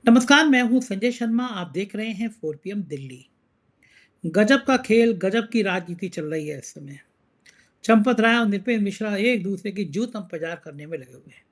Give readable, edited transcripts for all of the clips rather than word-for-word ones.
नमस्कार, मैं हूँ संजय शर्मा। आप देख रहे हैं 4 पीएम दिल्ली। गजब का खेल, गजब की राजनीति चल रही है इस समय। चंपत राय और नृपेंद्र मिश्रा एक दूसरे की जूत प्रचार करने में लगे हुए हैं।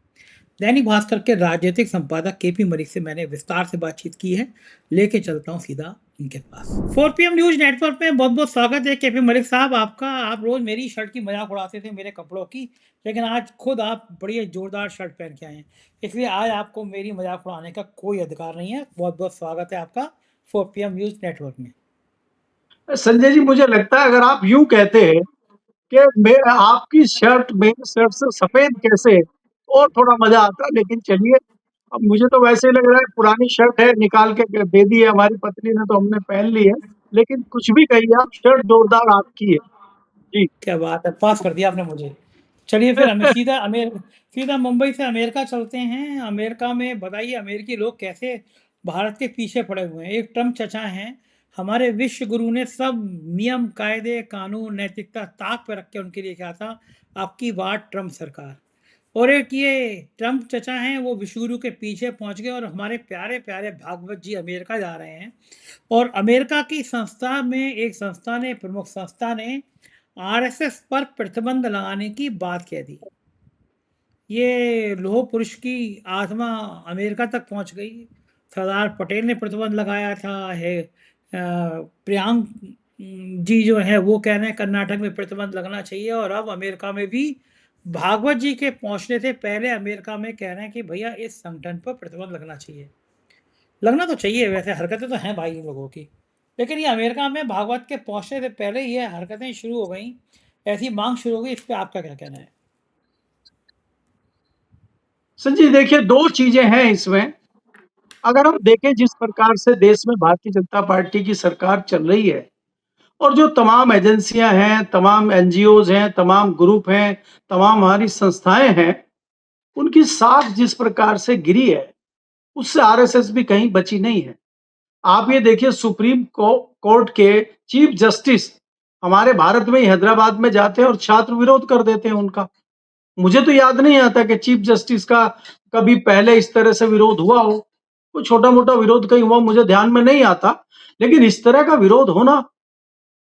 दैनिक भास्कर के राजनीतिक संपादक केपी मलिक से मैंने विस्तार से बातचीत की है। लेके चलता हूँ सीधा इनके पास। 4 पीएम न्यूज नेटवर्क में बहुत बहुत स्वागत है केपी मलिक साहब आपका। आप रोज मेरी शर्ट की मजाक उड़ाते थे, मेरे कपड़ों की, लेकिन आज खुद आप बड़ी जोरदार शर्ट पहन के आए हैं, इसलिए आज आपको मेरी मजाक उड़ाने का कोई अधिकार नहीं है। बहुत बहुत स्वागत है आपका 4 पीएम न्यूज नेटवर्क में। संजय जी, मुझे लगता है अगर आप यूं कहते हैं कि आपकी शर्ट मेरी शर्ट से सफेद कैसे, और थोड़ा मजा आता। लेकिन चलिए, अब मुझे तो वैसे ही लग रहा है पुरानी शर्ट है, निकाल के दे दी है हमारी पत्नी ने, तो हमने पहन ली है। लेकिन कुछ भी कहिए, आप शर्ट जोरदार आपकी है जी। क्या बात है, पास कर दिया आपने मुझे। चलिए फिर हमें सीधा मुंबई से अमेरिका चलते हैं। अमेरिका में बताइए, अमेरिकी लोग कैसे भारत के पीछे पड़े हुए हैं। एक ट्रम्प चचा हैं, हमारे विश्व गुरु ने सब नियम कायदे कानून नैतिकता ताक पे रख के उनके लिए क्या था, आपकी बात ट्रम्प सरकार। और एक ये ट्रम्प चचा हैं, वो विश्व गुरु के पीछे पहुंच गए और हमारे प्यारे प्यारे भागवत जी अमेरिका जा रहे हैं। और अमेरिका की संस्था में एक संस्था ने, प्रमुख संस्था ने आरएसएस पर प्रतिबंध लगाने की बात कह दी। ये लोह पुरुष की आत्मा अमेरिका तक पहुंच गई। सरदार पटेल ने प्रतिबंध लगाया था। है प्रियांक जी जो है वो कह रहे हैं कर्नाटक में प्रतिबंध लगना चाहिए, और अब अमेरिका में भी भागवत जी के पहुंचने से पहले अमेरिका में कह रहे हैं कि भैया इस संगठन पर प्रतिबंध लगना चाहिए। लगना तो चाहिए, वैसे हरकतें तो हैं भाई इन लोगों की, लेकिन ये अमेरिका में भागवत के पहुंचने से पहले ये हरकतें शुरू हो गई, ऐसी मांग शुरू हो गई। इस पे आपका क्या कहना है? संजय, देखिए, दो चीजें हैं इसमें। अगर हम देखें जिस प्रकार से देश में भारतीय जनता पार्टी की सरकार चल रही है, और जो तमाम एजेंसियां हैं, तमाम एनजीओज हैं, तमाम ग्रुप हैं, तमाम हमारी संस्थाएं हैं, उनकी साख जिस प्रकार से गिरी है, उससे आरएसएस भी कहीं बची नहीं है। आप ये देखिए, कोर्ट के चीफ जस्टिस हमारे भारत में ही हैदराबाद में जाते हैं और छात्र विरोध कर देते हैं उनका। मुझे तो याद नहीं आता कि चीफ जस्टिस का कभी पहले इस तरह से विरोध हुआ हो। कोई छोटा मोटा विरोध कहीं हुआ मुझे ध्यान में नहीं आता, लेकिन इस तरह का विरोध होना।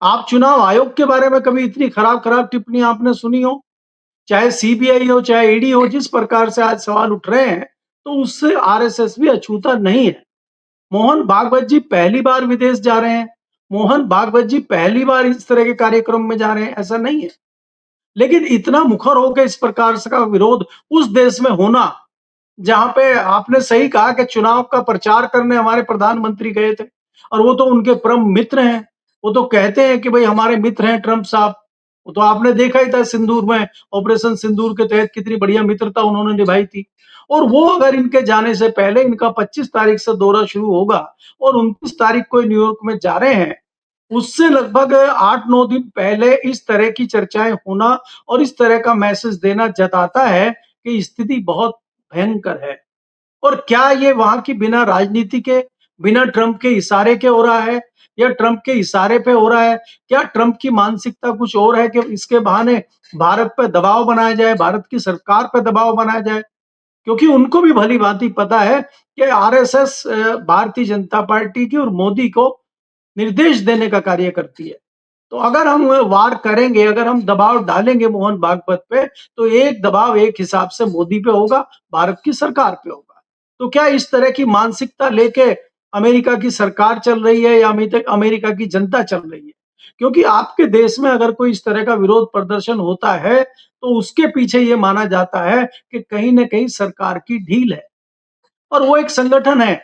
आप चुनाव आयोग के बारे में कभी इतनी खराब खराब टिप्पणी आपने सुनी हो? चाहे सीबीआई हो, चाहे ईडी हो, जिस प्रकार से आज सवाल उठ रहे हैं, तो उससे आरएसएस भी अछूता नहीं है। मोहन भागवत जी पहली बार विदेश जा रहे हैं, मोहन भागवत जी पहली बार इस तरह के कार्यक्रम में जा रहे हैं, ऐसा नहीं है। लेकिन इतना मुखर होकर इस प्रकार से का विरोध उस देश में होना, जहां पे आपने सही कहा कि चुनाव का प्रचार करने हमारे प्रधानमंत्री गए थे, और वो तो उनके परम मित्र हैं। वो तो कहते हैं कि भाई हमारे मित्र हैं ट्रंप साहब। वो तो आपने देखा ही था सिंदूर में, ऑपरेशन सिंदूर के तहत कितनी बढ़िया मित्रता उन्होंने निभाई थी। और वो अगर इनके जाने से पहले, इनका 25 तारीख से दौरा शुरू होगा और 29 तारीख को न्यूयॉर्क में जा रहे हैं, उससे लगभग 8-9 दिन पहले इस तरह की चर्चाएं होना और इस तरह का मैसेज देना जताता है कि स्थिति बहुत भयंकर है। और क्या ये वहां की बिना राजनीति के, बिना ट्रंप के इशारे के हो रहा है, या ट्रंप के इशारे पे हो रहा है? क्या ट्रंप की मानसिकता कुछ और है कि इसके बहाने भारत पे दबाव बनाया जाए, भारत की सरकार पे दबाव बनाया जाए? क्योंकि उनको भी भली भांति पता है कि आरएसएस भारतीय जनता पार्टी की और मोदी को निर्देश देने का कार्य करती है। तो अगर हम वार करेंगे, अगर हम दबाव डालेंगे मोहन भागवत पे, तो एक दबाव एक हिसाब से मोदी पे होगा, भारत की सरकार पे होगा। तो क्या इस तरह की मानसिकता लेके अमेरिका की सरकार चल रही है, या अमेरिका की जनता चल रही है? क्योंकि आपके देश में अगर कोई इस तरह का विरोध प्रदर्शन होता है, तो उसके पीछे ये माना जाता है कि कहीं न कहीं सरकार की ढील है। और वो एक संगठन है,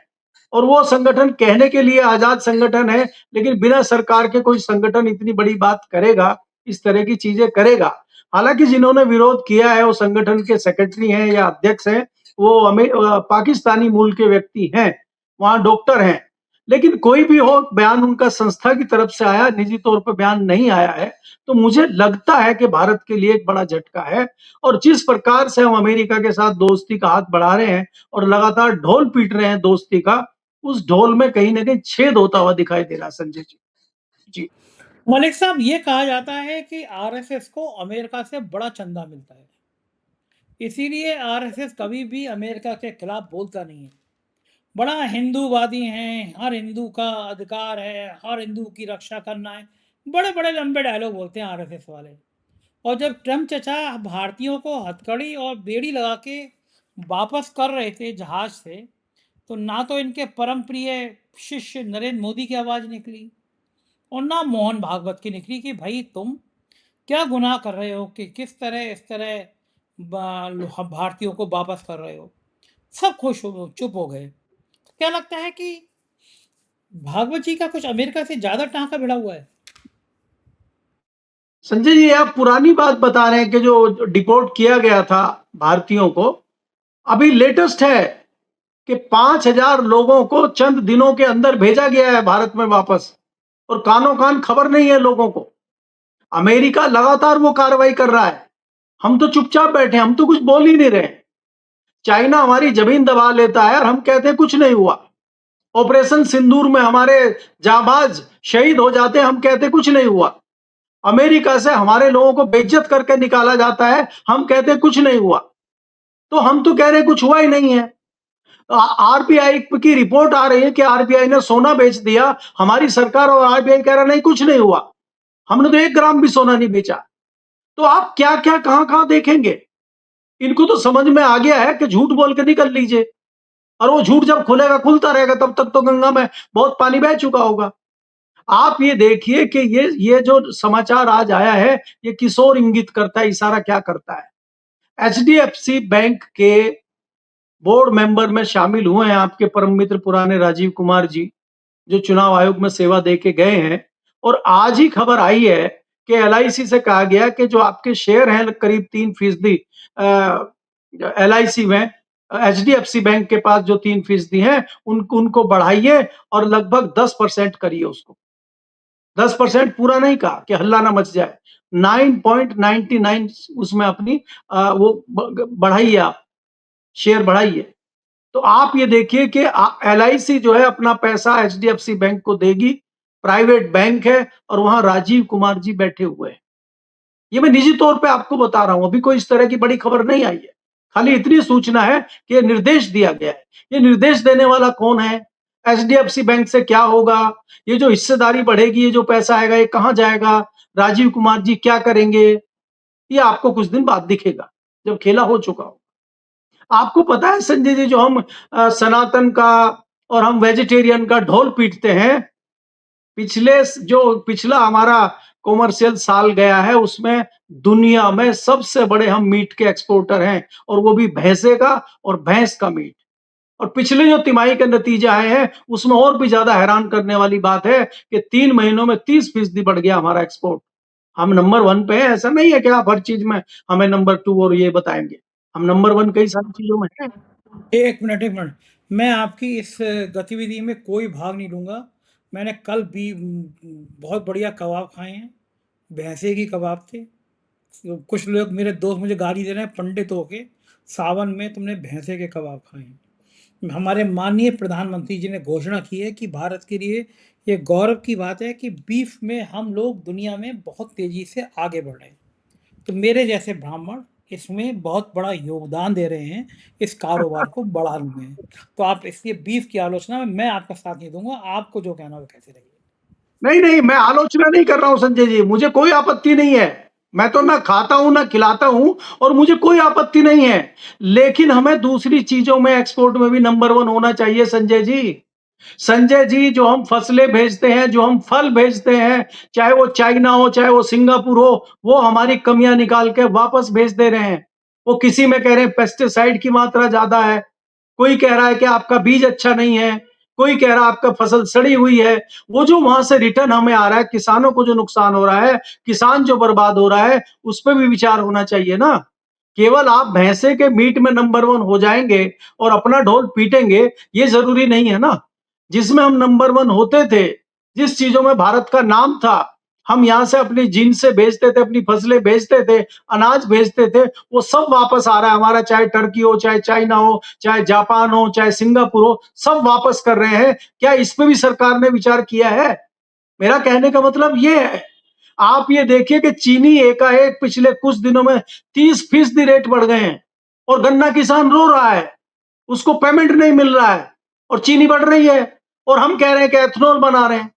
और वो संगठन कहने के लिए आजाद संगठन है, लेकिन बिना सरकार के कोई संगठन इतनी बड़ी बात करेगा, इस तरह की चीजें करेगा? हालांकि जिन्होंने विरोध किया है वो संगठन के सेक्रेटरी हैं या अध्यक्ष हैं, वो पाकिस्तानी मूल के व्यक्ति हैं, वहां डॉक्टर हैं। लेकिन कोई भी हो, बयान उनका संस्था की तरफ से आया, निजी तौर पर बयान नहीं आया है। तो मुझे लगता है कि भारत के लिए एक बड़ा झटका है। और जिस प्रकार से हम अमेरिका के साथ दोस्ती का हाथ बढ़ा रहे हैं और लगातार ढोल पीट रहे हैं दोस्ती का, उस ढोल में कहीं न कहीं छेद होता हुआ दिखाई दे रहा है संजय जी। जी। मलिक साहब, ये कहा जाता है कि आरएसएस को अमेरिका से बड़ा चंदा मिलता है, इसीलिए आरएसएस कभी भी अमेरिका के खिलाफ बोलता नहीं है। बड़ा हिंदूवादी हैं, हर हिंदू का अधिकार है, हर हिंदू की रक्षा करना है। बड़े-बड़े लंबे डायलॉग बोलते हैं आरएसएस वाले। और जब ट्रम्प चचा भारतीयों को हथकड़ी और बेड़ी लगा के वापस कर रहे थे जहाज से, तो ना तो इनके परम प्रिय शिष्य नरेंद्र मोदी की आवाज़ निकली और ना मोहन भागवत की निकली कि भाई तुम क्या गुनाह कर रहे हो कि किस तरह इस तरह भारतीयों को वापस कर रहे हो। सब खुश हो चुप हो गए। तो क्या लगता है कि भागवत जी का कुछ अमेरिका से ज़्यादा टाँका भिड़ा हुआ है? संजय जी, आप पुरानी बात बता रहे हैं कि जो डिपोर्ट किया गया था भारतीयों को, अभी लेटेस्ट है कि 5,000 लोगों को चंद दिनों के अंदर भेजा गया है भारत में वापस, और कानों कान खबर नहीं है लोगों को। अमेरिका लगातार वो कार्रवाई कर रहा है। हम तो चुपचाप बैठे हैं, हम तो कुछ बोल ही नहीं रहे। चाइना हमारी जमीन दबा लेता है और हम कहते हैं कुछ नहीं हुआ। ऑपरेशन सिंदूर में हमारे जाबाज शहीद हो जाते हैं, हम कहते कुछ नहीं हुआ। अमेरिका से हमारे लोगों को बेइज्जत करके निकाला जाता है, हम कहते कुछ नहीं हुआ। तो हम तो कह रहे कुछ हुआ ही नहीं है। आरबीआई की रिपोर्ट आ रही है कि आरबीआई ने सोना बेच दिया। हमारी सरकार और आरबीआई कह रहा नहीं कुछ नहीं हुआ, हमने तो 1 ग्राम भी सोना नहीं बेचा। तो आप क्या क्या कहां कहां देखेंगे? इनको तो समझ में आ गया है कि झूठ बोल के निकल लीजिए, और वो झूठ जब खुलेगा खुलता रहेगा, तब तक तो गंगा में बहुत पानी बह चुका होगा। आप ये देखिए कि ये जो समाचार आज आया है, ये किस ओर इंगित करता है, इशारा क्या करता है। एचडीएफसी बैंक के बोर्ड मेंबर में शामिल हुए हैं आपके परम मित्र पुराने राजीव कुमार जी, जो चुनाव आयोग में सेवा दे के गए हैं। और आज ही खबर आई है कि एलआईसी से कहा गया कि जो आपके शेयर हैं करीब 3% एलआईसी में, एचडीएफसी बैंक के पास जो 3% हैं, उनको बढ़ाइए और लगभग 10% करिए उसको। 10% पूरा नहीं कहा कि हल्ला ना मच जाए, 9.99 उसमें अपनी वो बढ़ाइए, आप शेयर बढ़ाइए। तो आप ये देखिए कि एलआईसी जो है अपना पैसा एचडीएफसी बैंक को देगी, प्राइवेट बैंक है और वहां राजीव कुमार जी बैठे हुए हैं। ये मैं निजी तौर पे आपको बता रहा हूं, अभी कोई इस तरह की बड़ी खबर नहीं आई है। खाली इतनी सूचना है कि ये निर्देश दिया गया है। ये निर्देश देने वाला कौन है? एचडीएफसी बैंक से क्या होगा? ये जो हिस्सेदारी बढ़ेगी, ये जो पैसा आएगा, ये कहां जाएगा? राजीव कुमार जी क्या करेंगे? ये आपको कुछ दिन बाद दिखेगा, जब खेला हो चुका हो। आपको पता है संजय जी, जो हम सनातन का और हम वेजिटेरियन का ढोल पीटते हैं, पिछला हमारा कॉमर्शियल साल गया है, उसमें दुनिया में सबसे बड़े हम मीट के एक्सपोर्टर हैं, और वो भी भैंसे का और भैंस का मीट। और पिछले जो तिमाही के नतीजे आए हैं, उसमें और भी ज्यादा हैरान करने वाली बात है कि 3 महीनों में 30% बढ़ गया हमारा एक्सपोर्ट। हम नंबर 1 पे हैं, ऐसा नहीं है कि आप हर चीज में हमें नंबर 2 और ये बताएंगे। हम नंबर 1 कई सारी चीजों में हैं। 1 मिनट, 1 मिनट। मैं आपकी इस गतिविधि में कोई भाग नहीं लूँगा। मैंने कल भी बहुत बढ़िया कबाब खाए हैं, भैंसे की कबाब थे। तो कुछ लोग मेरे दोस्त मुझे गाली दे रहे हैं पंडित होके, सावन में तुमने भैंसे के कबाब खाए हैं। हमारे माननीय प्रधानमंत्री जी ने घोषणा की है कि भारत के लिए ये गौरव की बात है कि बीफ में हम लोग दुनिया में बहुत तेज़ी से आगे बढ़ रहे हैं। तो मेरे जैसे ब्राह्मण इसमें बहुत बड़ा योगदान दे रहे हैं, इस कारोबार को बढ़ाने में। तो आप इसलिए बीफ की आलोचना में मैं आपका साथ नहीं दूँगा, आपको जो कहना है वो कहते रहिए। नहीं, नहीं, मैं आलोचना नहीं कर रहा हूं संजय जी, मुझे कोई आपत्ति नहीं है। मैं तो ना खाता हूं ना खिलाता हूं, और मुझे कोई आपत्ति नहीं है। लेकिन हमें दूसरी चीजों में एक्सपोर्ट में भी नंबर 1 होना चाहिए संजय जी। संजय जी, जो हम फसलें भेजते हैं, जो हम फल भेजते हैं, चाहे वो चाइना हो, चाहे वो सिंगापुर हो, वो हमारी कमियां निकाल के वापस भेज दे रहे हैं। वो किसी में कह रहे हैं पेस्टिसाइड की मात्रा ज्यादा है, कोई कह रहा है कि आपका बीज अच्छा नहीं है, कोई कह रहा है आपका फसल सड़ी हुई है। वो जो वहां से रिटर्न हमें आ रहा है, किसानों को जो नुकसान हो रहा है, किसान जो बर्बाद हो रहा है, उस पर भी विचार होना चाहिए ना। केवल आप भैंसे के मीट में नंबर 1 हो जाएंगे और अपना ढोल पीटेंगे, ये जरूरी नहीं है ना। जिसमें हम नंबर 1 होते थे, जिस चीजों में भारत का नाम था, हम यहाँ से अपनी जिनसे बेचते थे, अपनी फसलें बेचते थे, अनाज बेचते थे, वो सब वापस आ रहा है हमारा। चाहे टर्की हो, चाहे चाइना हो, चाहे जापान हो, चाहे सिंगापुर हो, सब वापस कर रहे हैं। क्या इस पे भी सरकार ने विचार किया है? मेरा कहने का मतलब ये है। आप ये देखिए कि चीनी एकाएक पिछले कुछ दिनों में 30% रेट बढ़ गए हैं, और गन्ना किसान रो रहा है, उसको पेमेंट नहीं मिल रहा है। और चीनी बढ़ रही है और हम कह रहे हैं कि एथेनॉल बना रहे हैं।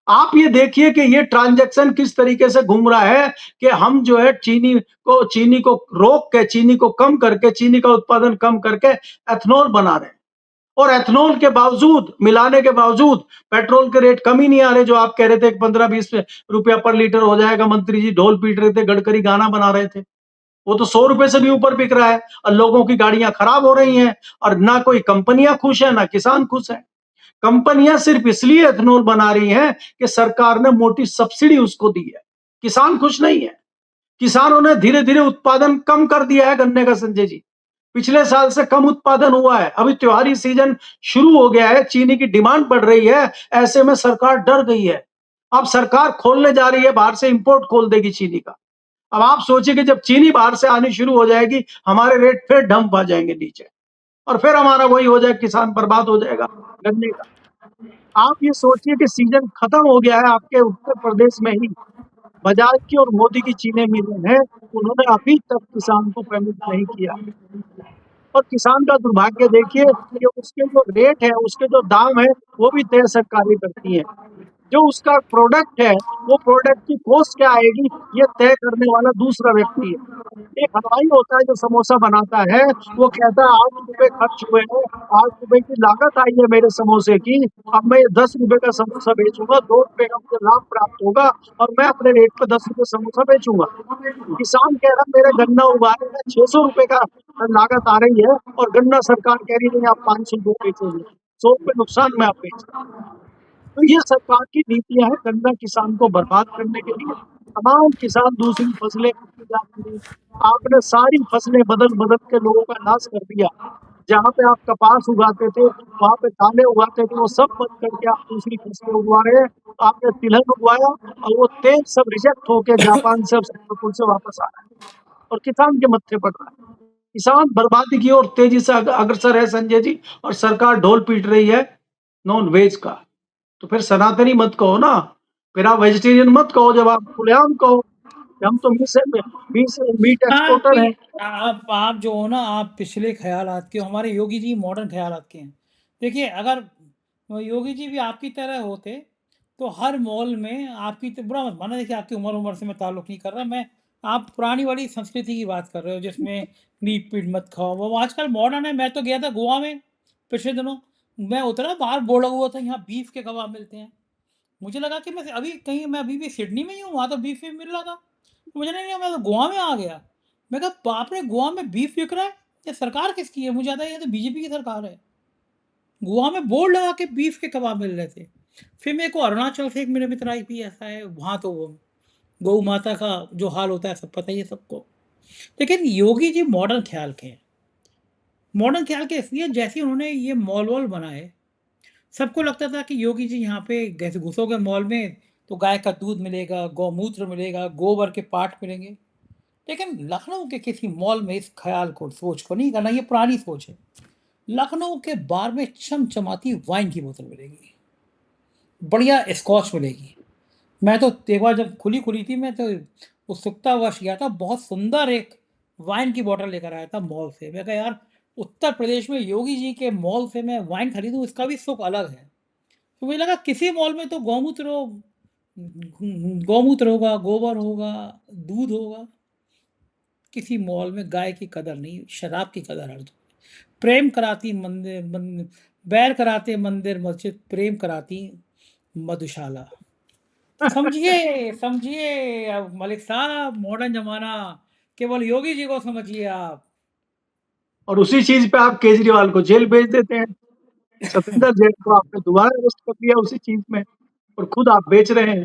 आप ये देखिए कि ये ट्रांजैक्शन किस तरीके से घूम रहा है कि हम जो है चीनी को रोक के, चीनी को कम करके, चीनी का उत्पादन कम करके एथेनॉल बना रहे हैं। और एथेनॉल के बावजूद, मिलाने के बावजूद पेट्रोल के रेट कम ही नहीं आ रहे। जो आप कह रहे थे 15-20 रुपया पर लीटर हो जाएगा, मंत्री जी ढोल पीट रहे थे, गडकरी गाना बना रहे थे। वो तो 100 रुपए से भी ऊपर बिक रहा है और लोगों की गाड़ियां खराब हो रही हैं और ना कोई कंपनियां खुश है, ना किसान खुश है। कंपनियां सिर्फ इसलिए एथेनॉल बना रही हैं कि सरकार ने मोटी सब्सिडी उसको दी है। किसान खुश नहीं है। किसानों ने धीरे-धीरे उत्पादन कम कर दिया है गन्ने का, संजय जी। पिछले साल से कम उत्पादन हुआ है। अभी त्योहारी सीजन शुरू हो गया है, चीनी की डिमांड बढ़ रही है, ऐसे में सरकार डर गई है। अब सरकार खोलने जा रही है, बाहर से इंपोर्ट खोल देगी चीनी का। अब आप सोचिए कि जब चीनी बाहर से आनी शुरू हो जाएगी, हमारे रेट फिर डंप आ जाएंगे नीचे और फिर हमारा वही हो जाए, किसान बर्बाद हो जाएगा गन्ने का। आप ये सोचिए कि सीजन खत्म हो गया है, आपके उत्तर प्रदेश में ही बजाज की और मोदी की चीनी मिलें हैं, उन्होंने अभी तक किसान को पेमेंट नहीं किया। और किसान का दुर्भाग्य देखिए कि उसके जो रेट है, उसके जो दाम है, वो भी तय सरकारें करती हैं। जो उसका प्रोडक्ट है, वो प्रोडक्ट की कॉस्ट क्या आएगी, ये तय करने वाला दूसरा व्यक्ति है। एक हलवाई होता है जो समोसा बनाता है, वो कहता है 8 रुपए खर्च हुए हैं, 8 रुपए की लागत आई है मेरे समोसे की, अब मैं 10 रुपए का समोसा बेचूंगा, 2 रुपए का मुझे लाभ प्राप्त होगा और मैं अपने रेट पे 10 रुपए समोसा बेचूंगा। किसान कह रहा मेरा गन्ना उगाने में 600 रुपए का लागत आ रही है और गन्ना सरकार कह रही नहीं, आप 500 रुपए बेचोगे, 100 रुपए नुकसान में आप बेच। तो ये सरकार की नीतियां हैं गन्ना किसान को बर्बाद करने के लिए। तमाम किसान दूसरी फसलें करते जाते हैं। आपने सारी फसलें बदल बदल के लोगों का नाश कर दिया। जहाँ पे आप कपास उगाते थे, वहां पे दालें उगाते थे, वो सब बंद करके आप दूसरी फसलें उगवा रहे हैं। आपने तिलहन उगवाया और वो तेल सब रिजेक्ट होके जापान से, सिंगापुर से वापस आ रहा है और किसान के मत्थे पड़ रहा है। किसान बर्बादी की ओर तेजी से अग्रसर है, संजय जी, और सरकार ढोल पीट रही है नॉन वेज का। तो फिर सनातनी मत कहो ना, फिर आप वेजिटेरियन मत कहो, जब आप खुलेआम कहो कि हम तो मीट आप एक्सपोर्टर भी हैं। आप जो हो ना, आप पिछले ख़यालात के हो, हमारे योगी जी मॉडर्न ख़यालात के हैं। देखिए, अगर योगी जी भी आपकी तरह होते, तो हर मॉल में आपकी तो बुरा मत मानना, देखिए आपकी उम्र से मैं ताल्लुक़ नहीं कर रहा, मैं आप पुरानी वाली संस्कृति की बात कर रहे हो जिसमें मीट-पीट मत खाओ, वो आजकल मॉडर्न है। मैं तो गया था गोवा में पिछले दिनों, मैं उतरा, बाहर बोर्ड लगा हुआ था यहाँ बीफ के कबाब मिलते हैं। मुझे लगा कि मैं अभी भी सिडनी में ही हूँ, वहाँ तो बीफ भी मिल रहा था। मुझे नहीं लगा, मैं तो गोवा में आ गया। मैं कहा बाप रे! गोवा में बीफ बिक रहा है? ये सरकार किसकी है? मुझे आता है ये तो बीजेपी की सरकार है। गोवा में बोर्ड लगा के बीफ के कबाब मिल रहे थे। फिर मेरे को अरुणाचल से एक मेरे मित्र आईपीएस है, वहाँ तो वो गौ माता का जो हाल होता है सब पता ही है सबको। लेकिन योगी जी मॉडर्न ख़्याल के हैं। मॉडर्न ख़्याल के इसलिए जैसे उन्होंने ये मॉल-वॉल बनाए, सबको लगता था कि योगी जी यहाँ पे जैसे घुसोगे मॉल में तो गाय का दूध मिलेगा, गौमूत्र मिलेगा, गोबर के पार्ट मिलेंगे। लेकिन लखनऊ के किसी मॉल में इस ख़्याल को, सोच को नहीं करना, ये पुरानी सोच है। लखनऊ के बार में चमचमाती वाइन की बोतल मिलेगी, बढ़िया स्कॉच मिलेगी। मैं तो एक बार जब खुली थी, मैं तो उत्सुकतावश गया था, बहुत सुंदर एक वाइन की बॉटल लेकर आया था मॉल से। मैं कहा यार, उत्तर प्रदेश में योगी जी के मॉल से मैं वाइन खरीदूँ, इसका भी सुख अलग है। तो मुझे लगा किसी मॉल में तो गौमूत्र होगा, गोबर होगा, दूध होगा। किसी मॉल में गाय की कदर नहीं, शराब की कदर हर जगह। प्रेम कराती बैर कराते मंदिर मस्जिद, प्रेम कराती मधुशाला। समझिए, समझिए अब मलिक साहब, मॉडर्न ज़माना, केवल योगी जी को समझिए आप। और उसी चीज पे आप केजरीवाल को जेल भेज देते हैं। सतेंद्र जैन को आपने दोबारा अरेस्ट कर दिया उसी चीज में और खुद आप बेच रहे हैं।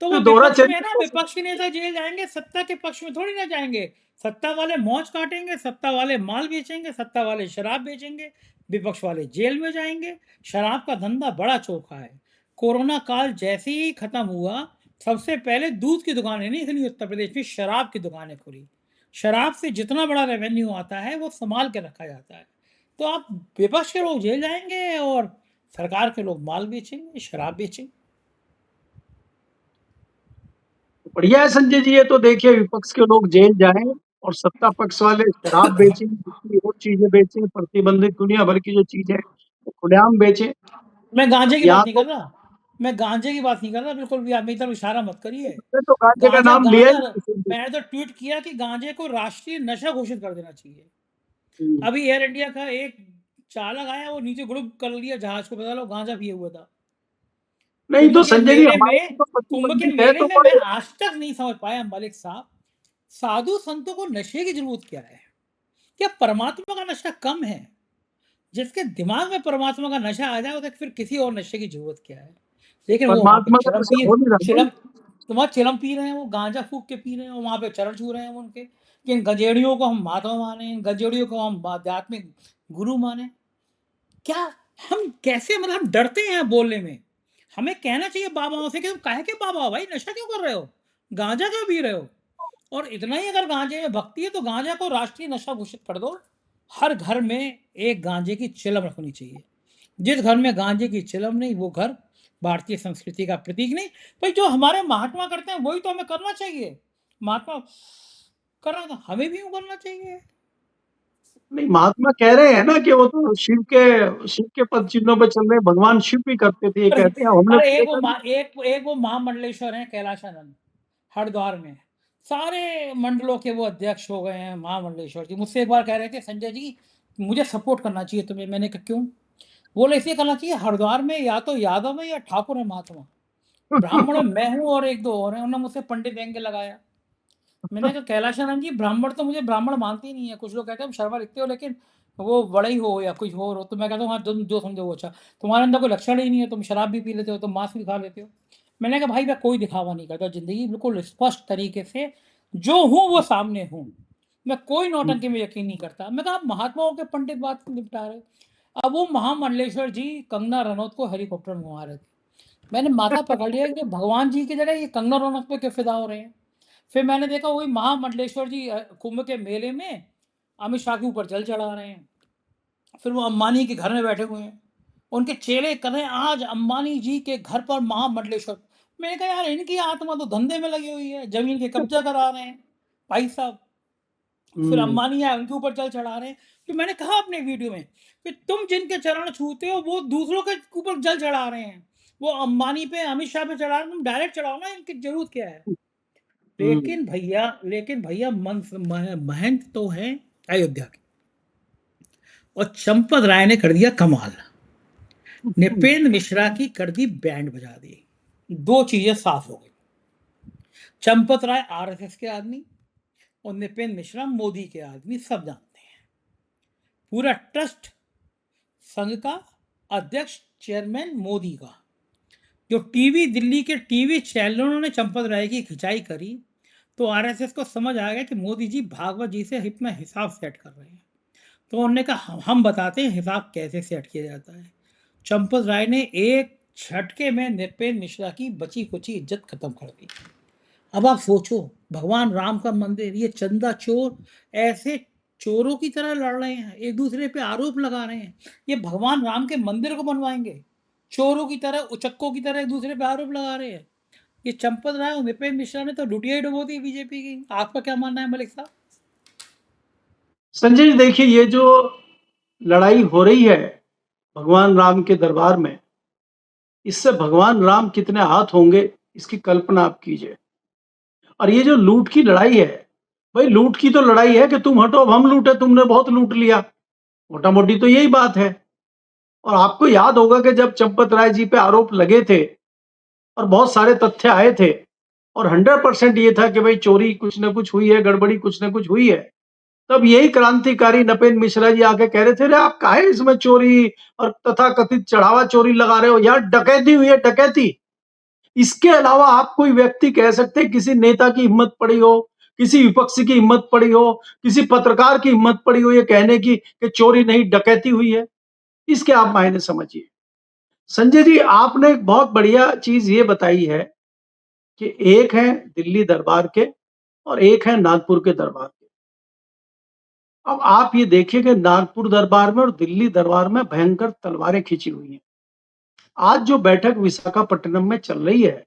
तो वो तो दोहरा विपक्ष में है चरित्र ना, कैसे? विपक्ष के नेता जेल जाएँगे, सत्ता के पक्ष में थोड़ी ना जाएँगे। सत्ता वाले मौज काटेंगे, सत्ता वाले माल बेचेंगे, सत्ता वाले शराब बेचेंगे, विपक्ष वाले जेल में जाएँगे। शराब का धंधा बड़ा चोखा है। कोरोना काल जैसे ही खत्म हुआ, सबसे पहले दूध की दुकानें नहीं खुली उत्तर प्रदेश में, शराब की दुकानें खुली। शराब से जितना बड़ा रेवेन्यू आता है, वो सँभाल के रखा जाता है। तो आप विपक्ष के लोग जेल जाएँगे और सरकार के लोग माल बेचेंगे, शराब बेचेंगे। बढ़िया है संजय जी, ये तो देखिए विपक्ष के लोग जेल जाएं और सत्ता पक्ष वाले शराब बेचें, दूसरी और चीजें बेचें, प्रतिबंधित दुनिया भर की जो चीजें खुलेआम बेचें। मैं गांजे की या बात नहीं तो कर रहा, मैं गांजे की बात नहीं कर रहा बिल्कुल भी, आप मेरी तरफ इशारा मत करिए। उसने तो गांजे का गांजा नाम लिया ही गांजा नहीं किसी ने। मैंने तो ट्वीट किया कि गांजे को राष्ट्रीय नशा घोषित कर देना चाहिए। हुँ। अभी एयर इंडिया का एक चालक आया, वो नीचे गुड़ुक कर लिया जहाज को, पता लो गांजा पिए हुआ था। नहीं कुंभ तो के संजय जी मेले हमारे में लिए तो कुंभ के प्रतिबंधित है मेले तो में मैं बड़े आज तक नहीं समझ पाया मलिक साहब, साधु संतों को नशे की जरूरत क्या है? क्या परमात्मा का नशा कम है? जिसके दिमाग में परमात्मा का नशा आ जाए, उसे फिर किसी और नशे की ज़रूरत क्या है? लेकिन वो वहाँ पे परमात्मा का नशा हो नहीं रहा ना। चिलम पी रहे हैं, वो गाँजा फूँक के पी रहे हैं, वहाँ पे चरण छू रहे हैं उनके, कि इन गंजेड़ियों को हम महात्मा माने, इन गंजेड़ियों को हम आध्यात्मिक गुरु माने। क्या हम कैसे, मतलब हम डरते हैं बोलने में। हमें कहना चाहिए बाबाओं से कि तुम काहे के बाबा हो भाई, नशा क्यों कर रहे हो? गाँजा क्यों पी रहे हो? और इतना ही अगर गांजे में भक्ति है तो गांजा को राष्ट्रीय नशा घोषित कर दो। हर घर में एक गांजे की चिलम रखनी चाहिए। जिस घर में गांजे की चिलम नहीं, वो घर भारतीय संस्कृति का प्रतीक नहीं। भाई जो हमारे महात्मा करते हैं वही तो हमें करना चाहिए। महात्मा कर रहा था, हमें भी यूं करना चाहिए। नहीं, महात्मा कह रहे हैं ना कि वो तो शिव के पद चिन्हों पे चल रहे हैं, भगवान शिव भी करते थे, ये अरे कहते हैं, हमने अरे तो एक वो देखा नहीं। एक वो महामंडलेश्वर हैं कैलाशानंद, हरिद्वार में। सारे मंडलों के वो अध्यक्ष हो गए हैं महामंडलेश्वर जी। मुझसे एक बार कह रहे थे, संजय जी मुझे सपोर्ट करना चाहिए तुम्हें। मैंने कहा क्यों? बोले इसलिए करना चाहिए, हरिद्वार में या तो यादव है या ठाकुर है महात्मा, ब्राह्मण में मैं हूँ और एक दो और हैं। उन्होंने मुझसे पंडित देंगे लगाया। मैंने कहा कैलाशानंद जी, ब्राह्मण तो मुझे ब्राह्मण मानते ही नहीं है। कुछ लोग कहते हैं तुम शर्मा लिखते हो लेकिन वो बड़ा ही हो या कुछ और हो। तो मैं कहता हूँ हाँ, तुम जो समझो वो अच्छा। तुम्हारे अंदर कोई लक्षण ही नहीं है, तुम शराब भी पी लेते हो, तुम मांस भी खा लेते हो। मैंने कहा भाई मैं कोई दिखावा नहीं करता, जिंदगी बिल्कुल स्पष्ट तरीके से जो हूँ वो सामने हूँ। मैं कोई नौटंकी में यकीन नहीं करता। मैं कहा आप महात्माओं के पंडित बात निपटा रहे। अब वो महामंडलेश्वर जी कंगना रनौत को हेलीकॉप्टर में घुमा रहे थे। मैंने माथा पकड़ लिया कि भगवान जी की जगह ये कंगना रनौत पे क्यों फिदा हो रहे हैं। फिर मैंने देखा वही महामंडलेश्वर जी कुंभ के मेले में अमित शाह के ऊपर जल चढ़ा रहे हैं। फिर वो अंबानी के घर में बैठे हुए हैं, उनके चेले कर रहे हैं आज अंबानी जी के घर पर महामंडलेश्वर। मैंने कहा यार इनकी आत्मा तो धंधे में लगी हुई है, जमीन के कब्जा करा रहे हैं भाई साहब। फिर हुँ। अंबानी आए, उनके ऊपर जल चढ़ा रहे हैं। तो मैंने कहा अपने वीडियो में कि तुम जिनके चरण छूते हो वो दूसरों के ऊपर जल चढ़ा रहे हैं। वो अंबानी पे अमित शाह पे चढ़ा रहे हैं, तुम डायरेक्ट चढ़ाओ ना, इनकी जरूरत क्या है? हुँ। लेकिन भैया महंत तो है अयोध्या के, और चंपत राय ने कर दिया कमाल। नृपेंद्र मिश्रा की कर दी बैंड बजा दी। दो चीजें साफ हो गई, चंपत राय आरएसएस के आदमी और नृपेंद्र मिश्रा मोदी के आदमी, सब जानते हैं। पूरा ट्रस्ट संघ का अध्यक्ष चेयरमैन मोदी का। जो टीवी दिल्ली के टीवी चैनलों ने चंपत राय की खिंचाई करी, तो आरएसएस को समझ आ गया कि मोदी जी भागवत जी से अपना हिसाब सेट कर रहे हैं। तो उन्होंने कहा हम बताते हैं हिसाब कैसे सेट किया जाता है। चंपत राय ने एक झटके में नृपेंद्र मिश्रा की बची कुची इज्जत खत्म कर दी। अब आप सोचो, भगवान राम का मंदिर, ये चंदा चोर ऐसे चोरों की तरह लड़ रहे हैं, एक दूसरे पे आरोप लगा रहे हैं। ये भगवान राम के मंदिर को बनवाएंगे, चोरों की तरह, उचक्कों की तरह एक दूसरे पे आरोप लगा रहे हैं। ये चंपत राय और नृपेंद्र मिश्रा ने तो लुटिया ही डुबो दी बीजेपी की। आपका क्या मानना है मलिक साहब? संजय जी देखिए, ये जो लड़ाई हो रही है भगवान राम के दरबार में, इससे भगवान राम कितने आहत होंगे, इसकी कल्पना आप कीजिए। और ये जो लूट की लड़ाई है, भाई लूट की तो लड़ाई है कि तुम हटो अब हम लूटे, तुमने बहुत लूट लिया। मोटा-मोटी तो यही बात है। और आपको याद होगा कि जब चंपत राय जी पे आरोप लगे थे और बहुत सारे तथ्य आए थे और 100% ये था कि भाई चोरी कुछ न कुछ हुई है, गड़बड़ी कुछ न कुछ हुई है। तब यही क्रांतिकारी नपेंद्र मिश्रा जी आके कह रहे थे, "अरे आप काहे इसमें चोरी और तथाकथित चढ़ावा चोरी लगा रहे हो? यार डकैती हुई है, डकैती।" इसके अलावा आप कोई व्यक्ति कह सकते हैं किसी नेता की हिम्मत पड़ी हो, किसी विपक्षी की हिम्मत पड़ी हो, किसी पत्रकार की हिम्मत पड़ी हो ये कहने की कि चोरी नहीं डकैती हुई है? इसके आप मायने समझिए। संजय जी आपने एक बहुत बढ़िया चीज़ ये बताई है कि एक है दिल्ली दरबार के और एक है नागपुर के दरबार के। अब आप ये देखिए कि नागपुर दरबार में और दिल्ली दरबार में भयंकर तलवारें खींची हुई हैं। आज जो बैठक विशाखापट्टनम में चल रही है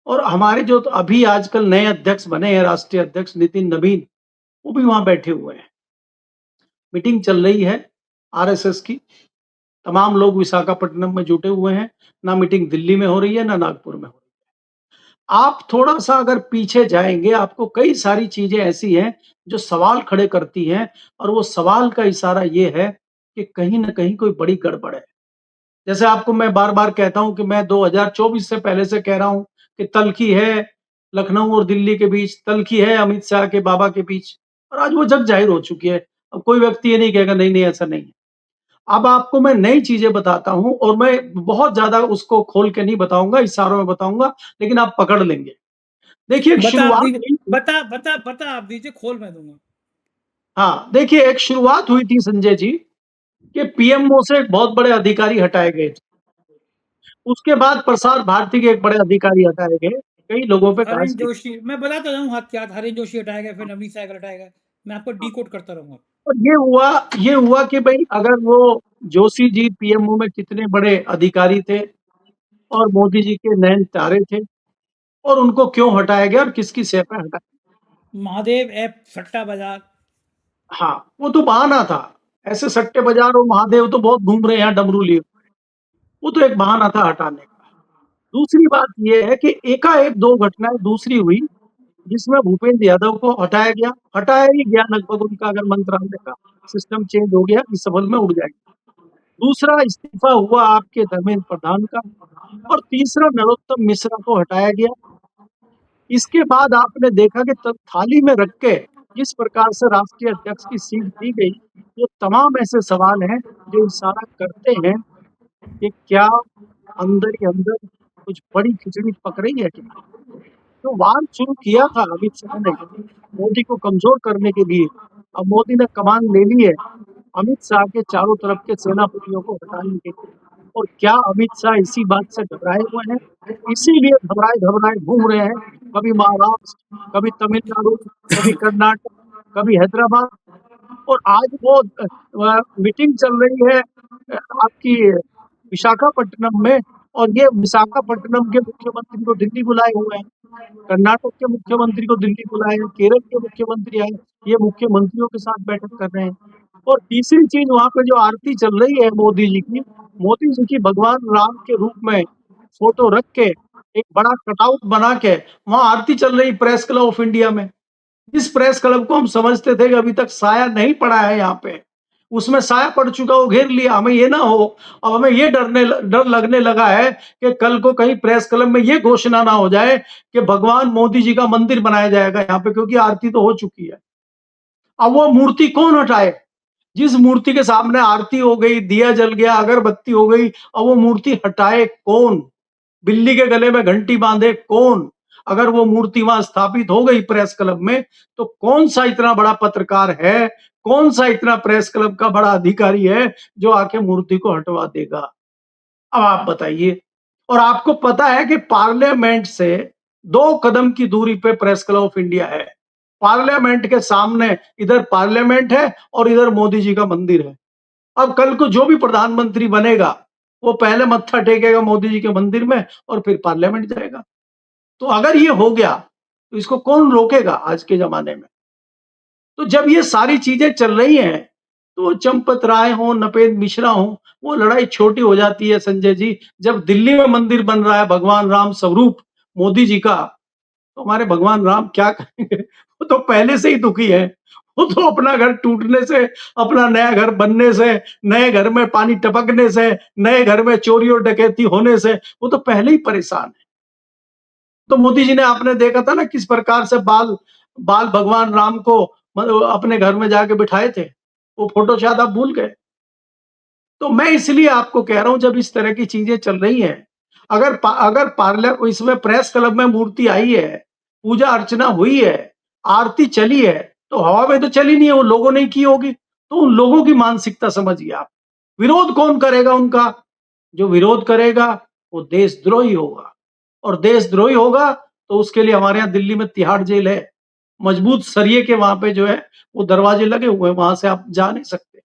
और हमारे जो अभी आजकल नए अध्यक्ष बने हैं, राष्ट्रीय अध्यक्ष नितिन नवीन, वो भी वहाँ बैठे हुए हैं। मीटिंग चल रही है आरएसएस की तमाम लोग विशाखापट्टनम में जुटे हुए हैं, ना मीटिंग दिल्ली में हो रही है, ना नागपुर में हो रही है। आप थोड़ा-सा अगर पीछे जाएँगे, आपको कई सारी चीज़ें ऐसी हैं, जो सवाल खड़े करती हैं और वो सवाल का इशारा ये है कि कहीं न कहीं कोई बड़ी गड़बड़ है। जैसे आपको मैं बार-बार कहता हूँ कि मैं 2024 से पहले से कह रहा हूँ कि तल्खी है लखनऊ और दिल्ली के बीच, तल्खी है अमित शाह के बाबा के बीच और आज वो जग ज़ाहिर हो चुकी है। अब कोई व्यक्ति ये नहीं कहेगा नहीं, नहीं ऐसा नहीं है। अब आपको मैं नई चीज़ें बताता हूँ और मैं बहुत ज़्यादा उसको खोल के नहीं बताऊँगा, इशारों में बताऊँगा, लेकिन आप पकड़ लेंगे। देखिए एक बता आप शुरुआत दीजिए, हुई थी बता आप दीजिए, खोल मैं दूँगा। हाँ, देखिए एक शुरुआत हुई थी संजय जी कि पीएमओ से एक बहुत बड़े अधिकारी हटाए गए थे। उसके बाद प्रसार भारती के एक बड़े अधिकारी हटाए गए। कई लोगों पे हरीश गाज की जोशी, मैं बताता जाऊँ हाथ क्या था, हरीश जोशी हटाया गया, फिर नवनीत सहगल हटाया गया। मैं आपको डिकोड करता रहूँगा। और ये हुआ कि भई अगर वो जोशी जी पीएमओ में कितने बड़े अधिकारी थे और मोदी जी के नयन तारे थे और उनको क्यों हटाया गया और किसकी शय पे हटाया? महादेव ऐप सट्टा बाज़ार। हाँ, वो तो बहाना था। ऐसे सट्टे बाज़ार और महादेव तो बहुत घूम रहे हैं यहाँ डमरू लिए। वो तो एक बहाना था हटाने का। दूसरी बात ये है कि एकाएक 2 घटनाएँ दूसरी हुई, जिसमें भूपेंद्र यादव को हटाया गया। हटाया ही गया लगभग उनका अगर मंत्रालय का सिस्टम चेंज हो गया, इस सफल में उड़ जाएगा। दूसरा इस्तीफा हुआ आपके धर्मेंद्र प्रधान का और तीसरा नरोत्तम मिश्रा को हटाया गया। इसके बाद आपने देखा कि तब थाली में रख के जिस प्रकार से राष्ट्रीय अध्यक्ष की सीट दी गई, ये तमाम ऐसे सवाल हैं जो इशारा करते हैं कि क्या अंदर ही अंदर कुछ बड़ी खिचड़ी पक रही है क्या? जो वार शुरू किया था अमित शाह ने मोदी को कमज़ोर करने के लिए, अब मोदी ने कमान ले ली है, अमित शाह के चारों तरफ के सेनापतियों को हटाने के लिए। और क्या अमित शाह इसी बात से घबराए हुए हैं? इसीलिए घबराए-घबराए घूम रहे हैं, कभी महाराष्ट्र, कभी तमिलनाडु, कभी कर्नाटक, कभी हैदराबाद और आज वो मीटिंग चल रही है आपकी विशाखापट्टनम में और ये विशाखापट्टनम के मुख्यमंत्री को दिल्ली बुलाए हुए हैं। कर्नाटक के मुख्यमंत्री को दिल्ली बुलाया है, केरल के मुख्यमंत्री आए, ये मुख्यमंत्रियों के साथ बैठक कर रहे हैं। और तीसरी चीज़ वहाँ पे जो आरती चल रही है मोदी जी की, मोदी जी की भगवान राम के रूप में फ़ोटो रख के, एक बड़ा कटआउट बना के, वहाँ आरती चल रही प्रेस क्लब ऑफ इंडिया में। जिस प्रेस क्लब को हम समझते थे कि अभी तक साया नहीं पड़ा है यहाँ पे, उसमें साया पड़ चुका, वो घेर लिया। हमें ये ना हो, अब हमें ये डर लगने लगा है कि कल को कहीं प्रेस क्लब में ये घोषणा ना हो जाए कि भगवान मोदी जी का मंदिर बनाया जाएगा यहाँ पे, क्योंकि आरती तो हो चुकी है। अब वो मूर्ति कौन हटाए? जिस मूर्ति के सामने आरती हो गई, दिया जल गया, अगरबत्ती हो गई, अब वो मूर्ति हटाए कौन? बिल्ली के गले में घंटी बांधे कौन? अगर वो मूर्ति वहां स्थापित हो गई प्रेस क्लब में, तो कौन सा इतना बड़ा पत्रकार है, कौन सा इतना प्रेस क्लब का बड़ा अधिकारी है जो आके मूर्ति को हटवा देगा? अब आप बताइए। और आपको पता है कि पार्लियामेंट से 2 कदम की दूरी पे प्रेस क्लब ऑफ इंडिया है। पार्लियामेंट के सामने इधर पार्लियामेंट है और इधर मोदी जी का मंदिर है। अब कल को जो भी प्रधानमंत्री बनेगा, वो पहले मत्था टेकेगा मोदी जी के मंदिर में और फिर पार्लियामेंट जाएगा। तो अगर ये हो गया, तो इसको कौन रोकेगा आज के ज़माने में? तो जब ये सारी चीज़ें चल रही हैं, तो चंपत राय हों, नपेंद्र मिश्रा हों, वो लड़ाई छोटी हो जाती है संजय जी। जब दिल्ली में मंदिर बन रहा है भगवान राम स्वरूप मोदी जी का, तो हमारे भगवान राम क्या करेंगे? वो तो पहले से ही दुखी हैं। वो तो अपना घर टूटने से, अपना नया घर बनने से, नए घर में पानी टपकने से, नए घर में चोरी और डकैती होने से, वो तो पहले ही परेशान हैं। तो मोदी जी ने आपने देखा था ना किस प्रकार से बाल बाल भगवान राम को अपने घर में जाके बिठाए थे। वो फ़ोटो शायद आप भूल गए। तो मैं इसलिए आपको कह रहा हूँ जब इस तरह की चीज़ें चल रही हैं, अगर पार्लर इसमें प्रेस क्लब में मूर्ति आई है, पूजा अर्चना हुई है, आरती चली है, तो हवा में तो चली नहीं है, वो लोगों ने की होगी। तो उन लोगों की मानसिकता समझिए आप। विरोध कौन करेगा उनका? जो विरोध करेगा वो देशद्रोही होगा और देशद्रोही होगा तो उसके लिए हमारे यहाँ दिल्ली में तिहाड़ जेल है। मजबूत सरिये के वहाँ पे जो है वो दरवाजे लगे हुए हैं, वहाँ से आप जा नहीं सकते।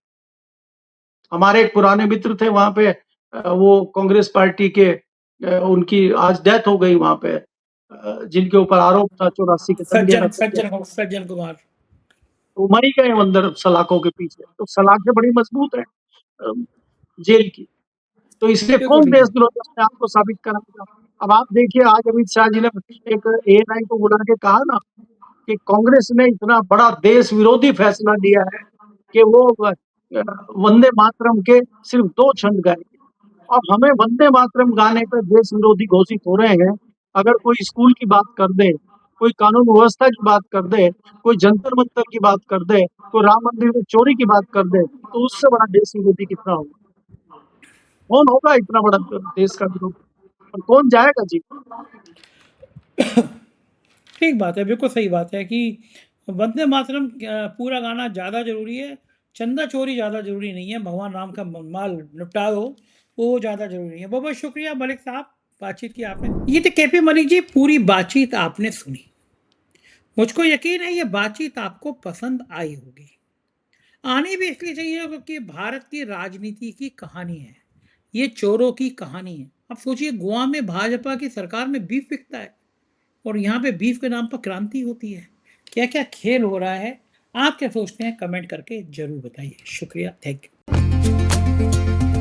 हमारे एक पुराने मित्र थे वहाँ पे वो कांग्रेस पार्टी के उनकी आज डेथ हो गई वहाँ पे जिनके ऊपर आरोप था 84 के दंगे में फंसे। सज्जन कुमार। वो मर ही गए अंदर सलाखों के पीछे। तो सलाखें बड़ी मजबूत हैं। जेल की। तो इसलिए बिल्कुल, कौन बिल्कुल। देशद्रोही अपने आप को साबित कराएगा? अब आप देखिए आज अमित शाह जी ने एक एएनआई को बुला के कहा ना कि कांग्रेस ने इतना बड़ा देश विरोधी फैसला लिया है कि वो वंदे मातरम के सिर्फ 2 छंद गाएँगे। अब हमें वंदे मातरम गाने पे देश विरोधी घोषित हो रहे हैं। अगर कोई स्कूल की बात कर दे, कोई कानून व्यवस्था की बात कर दे, कोई जंतर मंतर की बात कर दे, कोई राम मंदिर में चोरी की बात कर दे, तो उससे बड़ा देश विरोधी कितना होगा? कौन होगा इतना बड़ा देश का विरोधी? और कौन जाएगा जी? ठीक बात है, बिल्कुल सही बात है कि वंदे मातरम पूरा गाना ज़्यादा ज़रूरी है, चंदा चोरी ज़्यादा ज़रूरी नहीं है, भगवान राम का माल निपटा दो, वो ज़्यादा ज़रूरी है। बहुत-बहुत शुक्रिया मलिक साहब, बातचीत की आपने। ये तो केपी मलिक जी, पूरी बातचीत आपने सुनी। मुझको यकीन है ये बातचीत आपको पसंद आई होगी। आनी भी इसलिए चाहिए क्योंकि भारत की राजनीति की कहानी है। ये चोरों की कहानी है। अब सोचिए गोवा में भाजपा की सरकार में बीफ बिकता है और यहाँ पे बीफ के नाम पर क्रांति होती है। क्या-क्या खेल हो रहा है? आप क्या सोचते हैं? कमेंट करके ज़रूर बताइए। शुक्रिया, थैंक यू।